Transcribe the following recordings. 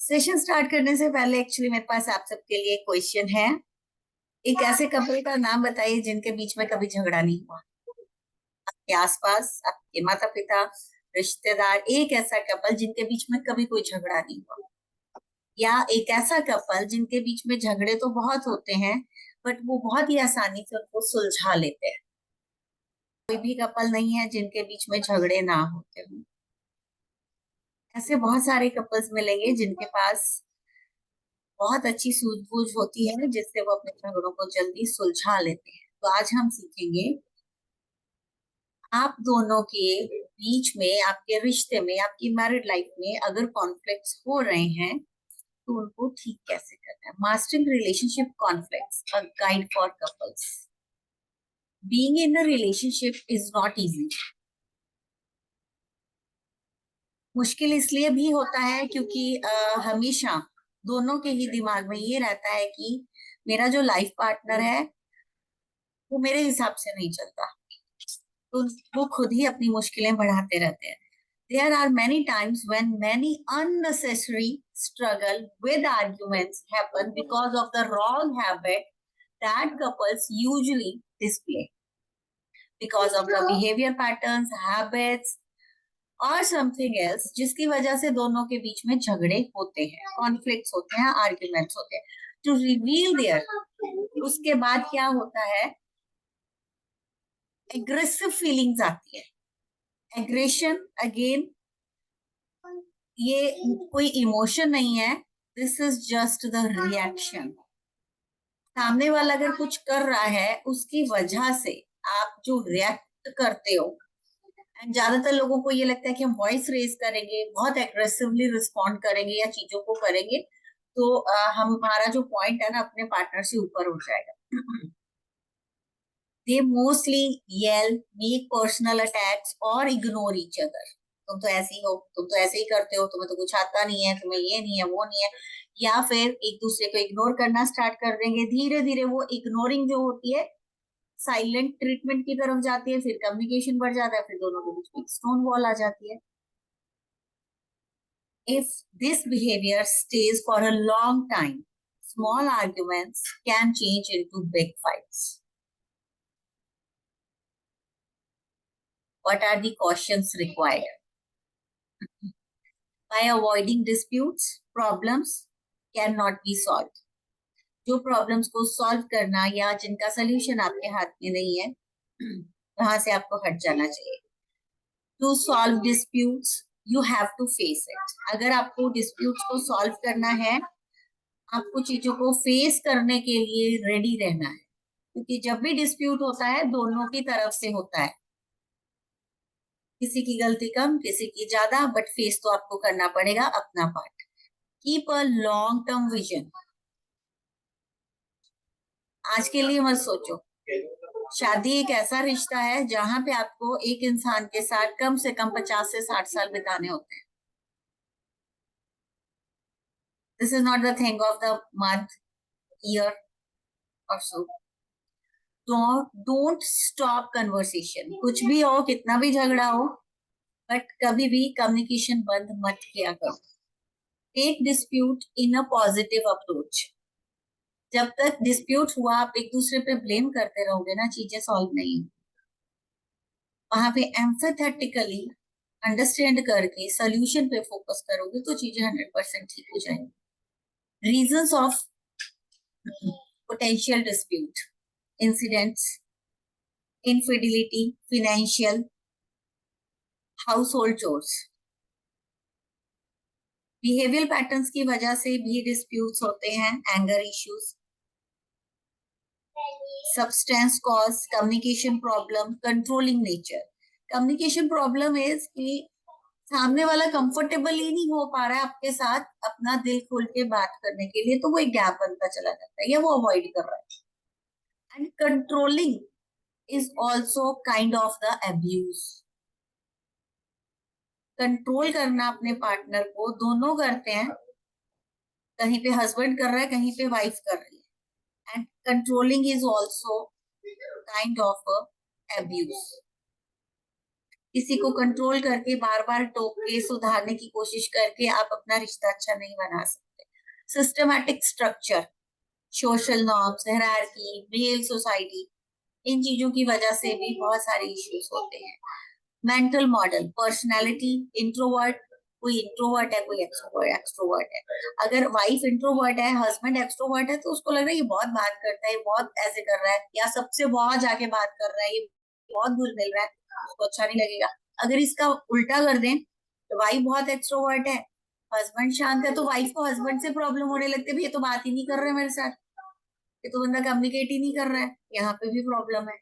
Session start करने से पहले एक्चुअली मेरे पास आप सबके लिए क्वेश्चन है। एक ऐसे कपल का नाम बताइए जिनके बीच में कभी झगड़ा नहीं हुआ। आपके आसपास, आपके माता पिता, रिश्तेदार, एक ऐसा कपल जिनके बीच में कभी कोई झगड़ा नहीं हुआ, या एक ऐसा कपल जिनके बीच में झगड़े तो बहुत होते हैं बट वो बहुत ही आसानी से उनको सुलझा लेते हैं। कोई भी कपल नहीं है जिनके बीच में झगड़े ना होते हों। ऐसे बहुत सारे कपल्स मिलेंगे जिनके पास बहुत अच्छी सूझबूझ होती है जिससे वो अपने झगड़ों को जल्दी सुलझा लेते हैं। तो आज हम सीखेंगे आप दोनों के बीच में, आपके रिश्ते में, आपकी मैरिड लाइफ में अगर कॉन्फ्लिक्ट्स हो रहे हैं तो उनको ठीक कैसे करना है। Mastering relationship conflicts, a guide for couples. Being in a relationship is not easy. मुश्किल इसलिए भी होता है क्योंकि हमेशा दोनों के ही दिमाग में ये रहता है कि मेरा जो लाइफ पार्टनर है वो मेरे हिसाब से नहीं चलता, तो वो खुद ही अपनी मुश्किलें बढ़ाते रहते हैं। There are many times when many unnecessary struggle with arguments happen because of the wrong habit that couples usually display, because of the behavior patterns, habits और something else, जिसकी वजह से दोनों के बीच में झगड़े होते हैं, कॉन्फ्लिक्ट्स होते हैं, आर्ग्यूमेंट्स होते हैं। टू रिवील देयर, उसके बाद क्या होता है, एग्रेसिव फीलिंग्स आती है। एग्रेशन अगेन, ये कोई इमोशन नहीं है, this is just the reaction. सामने वाला अगर कुछ कर रहा है उसकी वजह से आप जो रिएक्ट करते हो, एंड ज्यादातर लोगों को ये लगता है कि हम वॉइस रेज करेंगे, बहुत एग्रेसिवली रिस्पॉन्ड करेंगे या चीजों को करेंगे तो हमारा जो पॉइंट है ना अपने पार्टनर से ऊपर उठ जाएगा। They mostly yell, make personal attacks और इग्नोर ईच अदर। तुम तो ऐसे ही हो, तुम तो ऐसे ही करते हो, तुम्हें तो कुछ आता नहीं है, तुम्हें ये नहीं है, वो नहीं है। या फिर एक दूसरे को इग्नोर करना स्टार्ट कर देंगे। धीरे धीरे वो इग्नोरिंग जो होती है साइलेंट ट्रीटमेंट की तरफ जाती है, फिर कम्युनिकेशन बढ़ जाता है, फिर दोनों के बीच में स्टोन वॉल आ जाती है। If this behaviour stage for a long time, small arguments can change into big fights. What are the cautions required? By avoiding disputes, problems cannot be solved. जो प्रॉब्लम्स को सॉल्व करना या जिनका solution आपके हाथ में नहीं है वहां से आपको हट जाना चाहिए। To solve disputes you have to face it. अगर आपको डिस्प्यूट्स को सॉल्व करना है, आपको चीजों को फेस करने के लिए रेडी रहना है, क्योंकि जब भी डिस्प्यूट होता है दोनों की तरफ से होता है, किसी की गलती कम, किसी की ज्यादा, बट फेस तो आपको करना पड़ेगा अपना part. Keep a long term vision. आज के लिए मत सोचो। शादी एक ऐसा रिश्ता है जहां पे आपको एक इंसान के साथ कम से कम 50 से 60 साल बिताने होते हैं। This is not the thing of the month, year और सो। Don't stop conversation. कुछ भी हो, कितना भी झगड़ा हो, बट कभी भी कम्युनिकेशन बंद मत किया करो। Take dispute in a positive approach. जब तक डिस्प्यूट हुआ आप एक दूसरे पे ब्लेम करते रहोगे ना, चीजें सॉल्व नहीं। वहां पे एम्फेथेटिकली अंडरस्टैंड करके सोल्यूशन पे फोकस करोगे तो चीजें 100% ठीक हो जाएंगी। Reasons of potential dispute, incidents, infidelity, financial, house hold chores. Behaviour patterns की वजह से भी डिस्प्यूट्स होते हैं। Anger issues, substance cause, communication problem, controlling nature. Communication problem is कि सामने वाला कंफर्टेबल ही नहीं हो पा रहा है आपके साथ अपना दिल खोल के बात करने के लिए, तो वो एक गैप बनता चला जाता है या वो अवॉइड कर रहा है। And controlling is also kind of the abuse. Control करना अपने पार्टनर को दोनों करते हैं, कहीं पे हस्बैंड कर रहा है, कहीं पे वाइफ कर रही है। And controlling is also kind of abuse. किसी को कंट्रोल करके बार बार टोक के सुधारने की कोशिश करके आप अपना रिश्ता अच्छा नहीं बना सकते। Systematic structure, social norms, hierarchy, male society, इन चीजों की वजह से भी बहुत सारे इश्यूज होते हैं। मेंटल मॉडल, पर्सनालिटी, इंट्रोवर्ट, कोई इंट्रोवर्ट है, कोई एक्सट्रोवर्ट है। अगर वाइफ इंट्रोवर्ट है, हस्बैंड एक्सट्रोवर्ट है, तो उसको लग रहा है ये बहुत बात करता है, ये बहुत ऐसे कर रहा है, या सबसे बहुत जाके बात कर रहा है, ये बहुत घुल मिल रहा है, उसको अच्छा नहीं लगेगा। अगर इसका उल्टा कर दें, तो वाइफ बहुत एक्सट्रोवर्ट है, हस्बैंड शांत है, तो वाइफ को हस्बैंड से प्रॉब्लम होने लगती है, ये तो बात ही नहीं कर रहे मेरे साथ, ये तो बंदा कम्युनिकेट ही नहीं कर रहा है, यहाँ पे भी प्रॉब्लम है।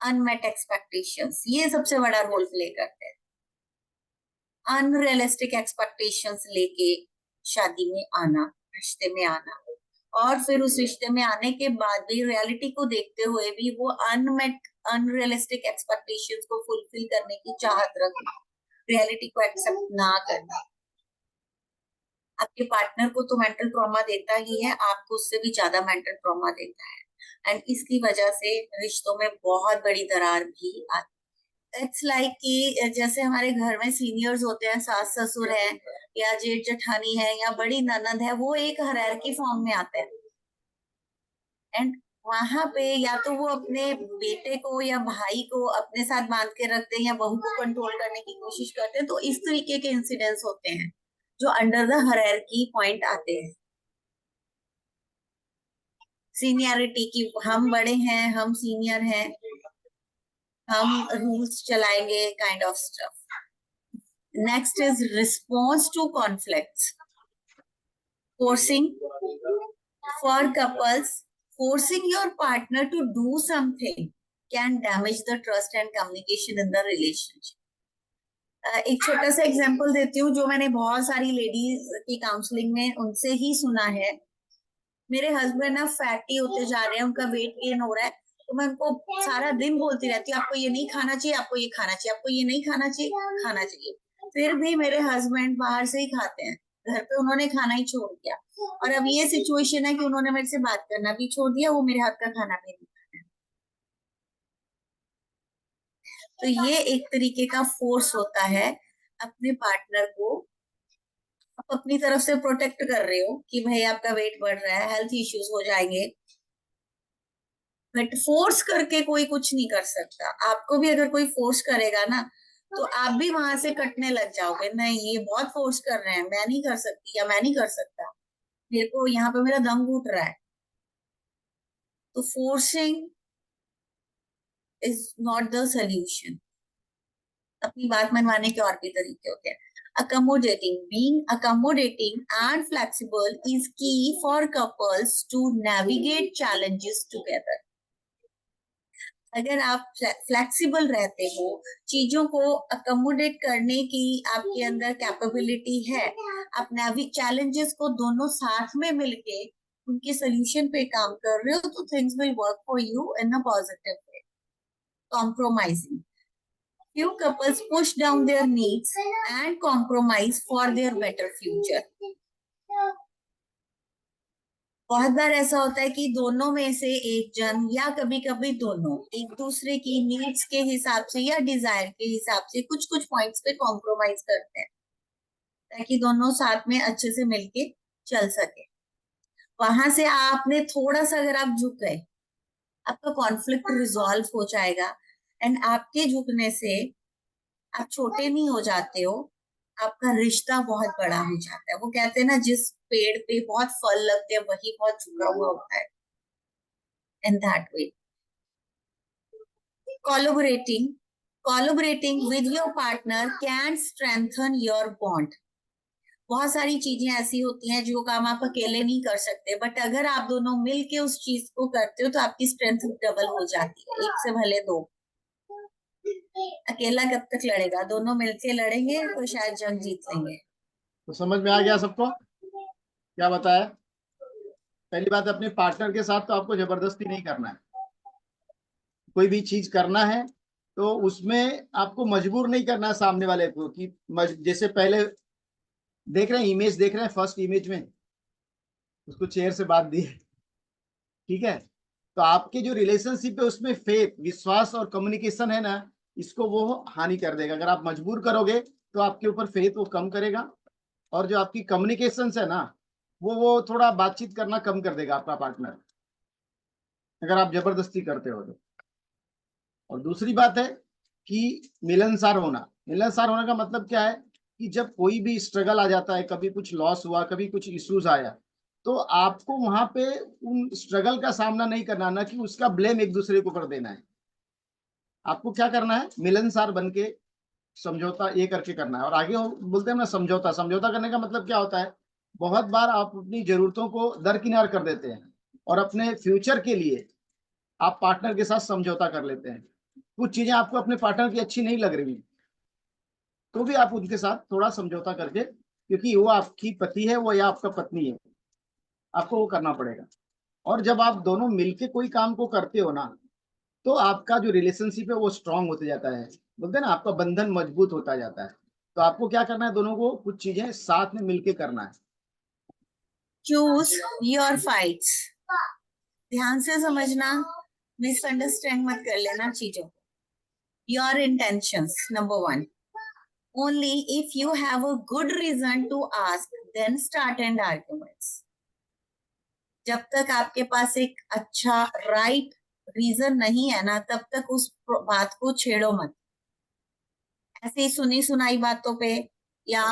अनमेट एक्सपेक्टेशंस, ये सबसे बड़ा रोल प्ले करते हैं। अनरियलिस्टिक एक्सपेक्टेशंस लेके शादी में आना, रिश्ते में आना, और फिर उस रिश्ते में आने के बाद भी रियलिटी को देखते हुए भी वो अनमेट अनरियलिस्टिक एक्सपेक्टेशंस को फुलफिल करने की चाहत रखना, रियलिटी को एक्सेप्ट ना करना। आपके पार्टनर को तो मेंटल ट्रॉमा देता ही है, आपको उससे भी ज्यादा मेंटल ट्रॉमा देता है, एंड इसकी वजह से रिश्तों में बहुत बड़ी दरार भी आती है। इट्स लाइक कि जैसे हमारे घर में सीनियर्स होते हैं, सास ससुर है या जेठ जेठानी है या बड़ी ननद है, वो एक हायरार्की फॉर्म में आते हैं, एंड वहां पे या तो वो अपने बेटे को या भाई को अपने साथ बांध के रखते हैं या बहू को कंट्रोल करने की कोशिश करते हैं। तो इस तरीके के इंसिडेंट्स होते हैं जो अंडर द हायरार्की पॉइंट आते हैं। सीनियरिटी की, हम बड़े हैं, हम सीनियर हैं, हम रूल्स चलाएंगे, kind of stuff. Next is response to conflicts, forcing for couples, forcing your partner to do something can damage the trust and communication in the relationship. एक छोटा सा एग्जांपल देती हूँ जो मैंने बहुत सारी लेडीज की काउंसलिंग में उनसे ही सुना है। मेरे हस्बैंड ना फैटी होते जा रहे हैं, उनका वेट गेन हो रहा है, तो मैं उनको सारा दिन बोलती रहती हूँ आपको ये नहीं खाना चाहिए, आपको ये खाना चाहिए, आपको ये नहीं खाना चाहिए, खाना चाहिए। फिर भी मेरे हस्बैंड बाहर से ही खाते हैं, घर पे उन्होंने खाना ही छोड़ दिया, और अब ये सिचुएशन है कि उन्होंने मेरे से बात करना भी छोड़ दिया, वो मेरे हाथ का खाना भी नहीं खाना है। तो ये एक तरीके का फोर्स होता है अपने पार्टनर को, आप अपनी तरफ से प्रोटेक्ट कर रहे हो कि भाई आपका वेट बढ़ रहा है, हेल्थ इश्यूज हो जाएंगे, बट फोर्स करके कोई कुछ नहीं कर सकता। आपको भी अगर कोई फोर्स करेगा ना, तो आप भी वहां से कटने लग जाओगे, नहीं ये बहुत फोर्स कर रहे हैं, मैं नहीं कर सकती या मैं नहीं कर सकता, मेरे को यहाँ पे मेरा दम घुट रहा है। तो forcing is not the solution. अपनी बात मनवाने के और भी तरीके होते हैं। Accommodating, being accommodating and flexible is key for couples to navigate challenges together. अगर आप फ्लेक्सिबल रहते हो, चीजों को अकोमोडेट करने की आपके अंदर कैपेबिलिटी है, आप चैलेंजेस को दोनों साथ में मिलके उनके सोल्यूशन पे काम कर रहे हो, तो things will work for you in a positive way. Compromising, few couples push down their needs and compromise for their better future. बहुत बार ऐसा होता है कि दोनों में से एक जन या कभी कभी दोनों एक दूसरे की नीड्स के हिसाब से या डिजायर के हिसाब से कुछ कुछ पॉइंट्स पे कॉम्प्रोमाइज करते हैं, ताकि दोनों साथ में अच्छे से मिलके चल सके। वहां से आपने थोड़ा सा अगर आप झुक गए, आपका कॉन्फ्लिक्ट रिजॉल्व हो जाएगा, एंड आपके झुकने से आप छोटे नहीं हो जाते हो, आपका रिश्ता बहुत बड़ा हो जाता है। वो कहते हैं ना, जिस पेड़ पे बहुत फल लगते हैं वही बहुत झुका हुआ होता है। In that way collaborating with your partner can strengthen your bond. बहुत सारी चीजें ऐसी होती हैं जो काम आप अकेले नहीं कर सकते, बट अगर आप दोनों मिलके उस चीज को करते हो तो आपकी स्ट्रेंथ डबल हो जाती है, एक से भले दो। अकेला कब तक लड़ेगा, दोनों मिलके लड़ेंगे तो शायद जंग जीत लेंगे। तो समझ में आ गया सबको क्या बताया? पहली बात, अपने पार्टनर के साथ तो आपको जबरदस्ती नहीं करना है। कोई भी चीज करना है तो उसमें आपको मजबूर नहीं करना है सामने वाले को कि जैसे पहले देख रहे हैं, इमेज देख रहे हैं, फर्स्ट इमेज में उसको चेयर से बांध दिए, ठीक है? तो आपके जो रिलेशनशिप है उसमें फेथ, विश्वास और कम्युनिकेशन है ना, इसको वो हानि कर देगा। अगर आप मजबूर करोगे तो आपके ऊपर फेथ वो कम करेगा, और जो आपकी कम्युनिकेशन है ना, वो थोड़ा बातचीत करना कम कर देगा आपका पार्टनर, अगर आप जबरदस्ती करते हो तो। और दूसरी बात है कि मिलनसार होना। मिलनसार होने का मतलब क्या है कि जब कोई भी स्ट्रगल आ जाता है, कभी कुछ लॉस हुआ, कभी कुछ इश्यूज आया, तो आपको वहां पे उन स्ट्रगल का सामना नहीं करना, ना कि उसका ब्लेम एक दूसरे के ऊपर देना है। आपको क्या करना है, मिलनसार बन के समझौता ये करके करना है। और आगे बोलते हैं ना समझौता, समझौता करने का मतलब क्या होता है, बहुत बार आप अपनी जरूरतों को दरकिनार कर देते हैं और अपने फ्यूचर के लिए आप पार्टनर के साथ समझौता कर लेते हैं। कुछ चीजें आपको अपने पार्टनर की अच्छी नहीं लग रही, तो भी आप उनके साथ थोड़ा समझौता करके, क्योंकि वो आपकी पति है, वो या आपका पत्नी है, आपको वो करना पड़ेगा। और जब आप दोनों मिलके कोई काम को करते हो ना, तो आपका जो रिलेशनशिप है वो स्ट्रांग होते जाता है, बोलते हैं ना आपका बंधन मजबूत होता जाता है। तो आपको क्या करना है, दोनों को कुछ चीजें साथ में मिलके करना है। Choose your fights. ध्यान से समझना, मिसअंडरस्टैंड मत कर लेना चीजों को। Your intentions number 1, only if you have a good reason to ask, then start and arguments. जब तक आपके पास एक अच्छा राइट रीजन नहीं है ना, तब तक उस बात को छेड़ो मत। ऐसे ही सुनी सुनाई बातों पे या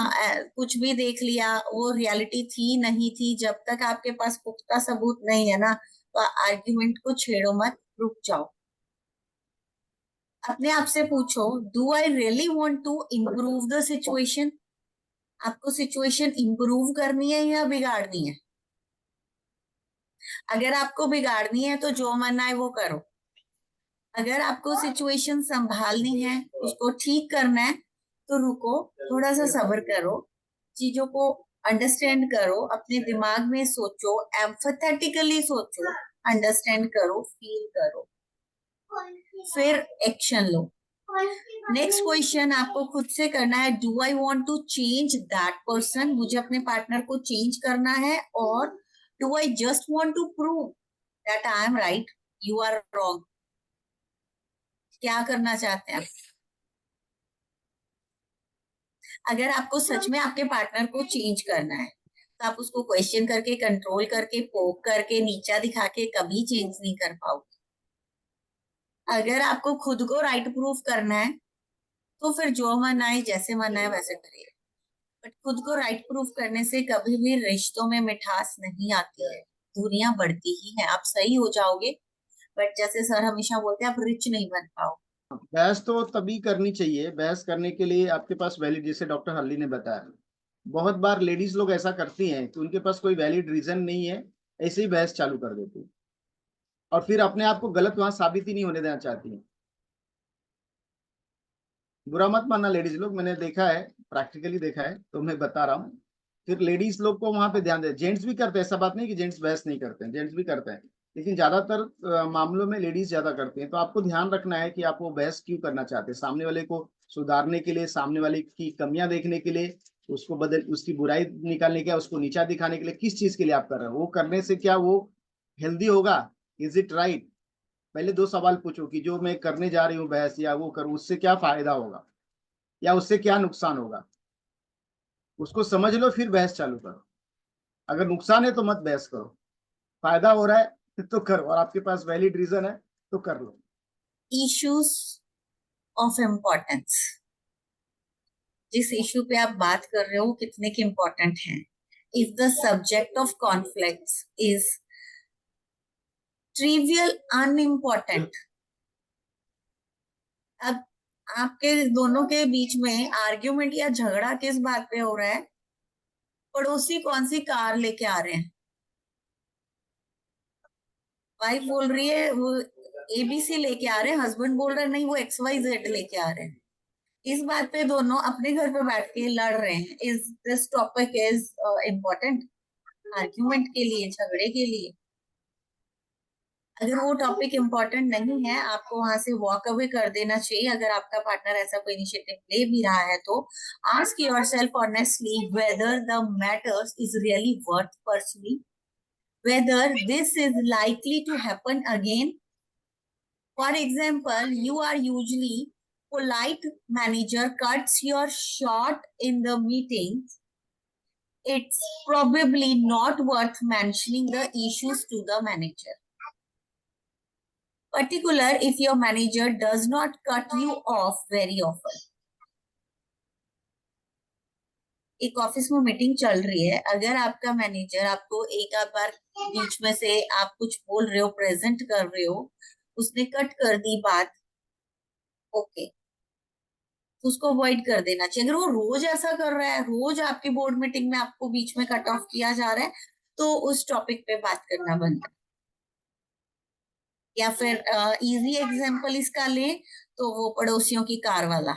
कुछ भी देख लिया, वो रियलिटी थी नहीं थी, जब तक आपके पास पुख्ता सबूत नहीं है ना, तो आर्ग्यूमेंट को छेड़ो मत, रुक जाओ। अपने आप से पूछो, do I really want to improve the situation? आपको सिचुएशन इम्प्रूव करनी है या बिगाड़नी है? अगर आपको बिगाड़नी है तो जो मन आए वो करो। अगर आपको सिचुएशन संभालनी है, उसको ठीक करना है, तो रुको, थोड़ा सा सब्र करो, चीजों को अंडरस्टैंड करो, अपने दिमाग में सोचो, एम्फेथेटिकली सोचो, अंडरस्टैंड करो, फील करो, फिर एक्शन लो। नेक्स्ट क्वेश्चन आपको खुद से करना है, do I want to change that person? मुझे अपने पार्टनर को चेंज करना है, और do I just want to prove that I am right, you are wrong? क्या करना चाहते हैं? अगर आपको सच में आपके पार्टनर को चेंज करना है, तो आप उसको क्वेश्चन करके, कंट्रोल करके, पोक करके, नीचा दिखा के कभी चेंज नहीं कर पाओगे। अगर आपको खुद को राइट प्रूफ करना है, तो फिर जो मन आए, जैसे मन आए वैसे करिए। बट खुद को राइट प्रूफ करने से कभी भी रिश्तों में मिठास नहीं आती है, दूरियां बढ़ती ही है। आप सही हो जाओगे, बट जैसे सर हमेशा बोलते हैं, आप रिच नहीं बन पाओ। बहस तो तभी करनी चाहिए, बहस करने के लिए आपके पास वैलिड, जैसे डॉक्टर हल्ली ने बताया, बहुत बार लेडीज लोग ऐसा करती हैं कि उनके पास कोई वैलिड रीजन नहीं है, ऐसे ही बहस चालू कर देती है, और फिर अपने आप को गलत वहां साबित ही नहीं होने देना चाहती है। बुरा मत मानना लेडीज लोग, मैंने देखा है, प्रैक्टिकली देखा है, तो मैं बता रहा हूँ। फिर लेडीज लोग को वहां पे ध्यान दे, जेंट्स भी करते हैं, ऐसा बात नहीं कि जेंट्स बहस नहीं करते हैं, जेंट्स भी करते हैं, लेकिन ज्यादातर मामलों में लेडीज ज्यादा करती हैं। तो आपको ध्यान रखना है कि आप वो बहस क्यों करना चाहते हैं, सामने वाले को सुधारने के लिए, सामने वाले की कमियां देखने के लिए, उसको बदल, उसकी बुराई निकालने के लिए, उसको नीचा दिखाने के लिए, किस चीज के लिए आप कर रहे हो? वो करने से क्या वो हेल्दी होगा? Is it right? पहले 2 सवाल पूछो कि जो मैं करने जा रही हूँ बहस या वो करूँ, उससे क्या फायदा होगा या उससे क्या नुकसान होगा, उसको समझ लो, फिर बहस चालू करो। अगर नुकसान है तो मत बहस करो, फायदा हो रहा है तो करो, और आपके पास वैलिड रीजन है तो कर लो। Issues of importance. जिस इश्यू पे आप बात कर रहे हो कितने के इम्पोर्टेंट हैं? If the subject of conflict is trivial, unimportant, अब आपके दोनों के बीच में आर्ग्यूमेंट या झगड़ा किस बात पे हो रहा है? पड़ोसी कौन सी कार लेके आ रहे हैं, वाइफ बोल रही है वो एबीसी लेके आ रहे हैं, हस्बैंड बोल रहा है नहीं वो XYZ लेके आ रहे हैं। इस बात पे दोनों अपने घर पे बैठ के लड़ रहे हैं। Is this topic is important argument के लिए, झगड़े के लिए? अगर वो टॉपिक इम्पोर्टेंट नहीं है, आपको वहां से वॉक अवे कर देना चाहिए। अगर आपका पार्टनर ऐसा कोई इनिशिएटिव ले भी रहा है, तो ask yourself honestly whether the matters is really worth pursuing, whether this is likely to happen again. For example, you are usually polite manager cuts your short in the meeting, it's probably not worth mentioning the issues to the manager. Particular if your manager does not cut you off very often. एक office में meeting चल रही है, अगर आपका manager आपको एक आध बार बीच में से आप कुछ बोल रहे हो, प्रेजेंट कर रहे हो, उसने कट कर दी बात, ओके, तो उसको अवॉइड कर देना चाहिए। अगर वो रोज ऐसा कर रहा है, रोज आपकी बोर्ड मीटिंग में आपको बीच में कट ऑफ किया जा रहा है, तो उस टॉपिक पे बात करना बनता है। या फिर इजी एग्जांपल इसका ले तो वो पड़ोसियों की कार वाला,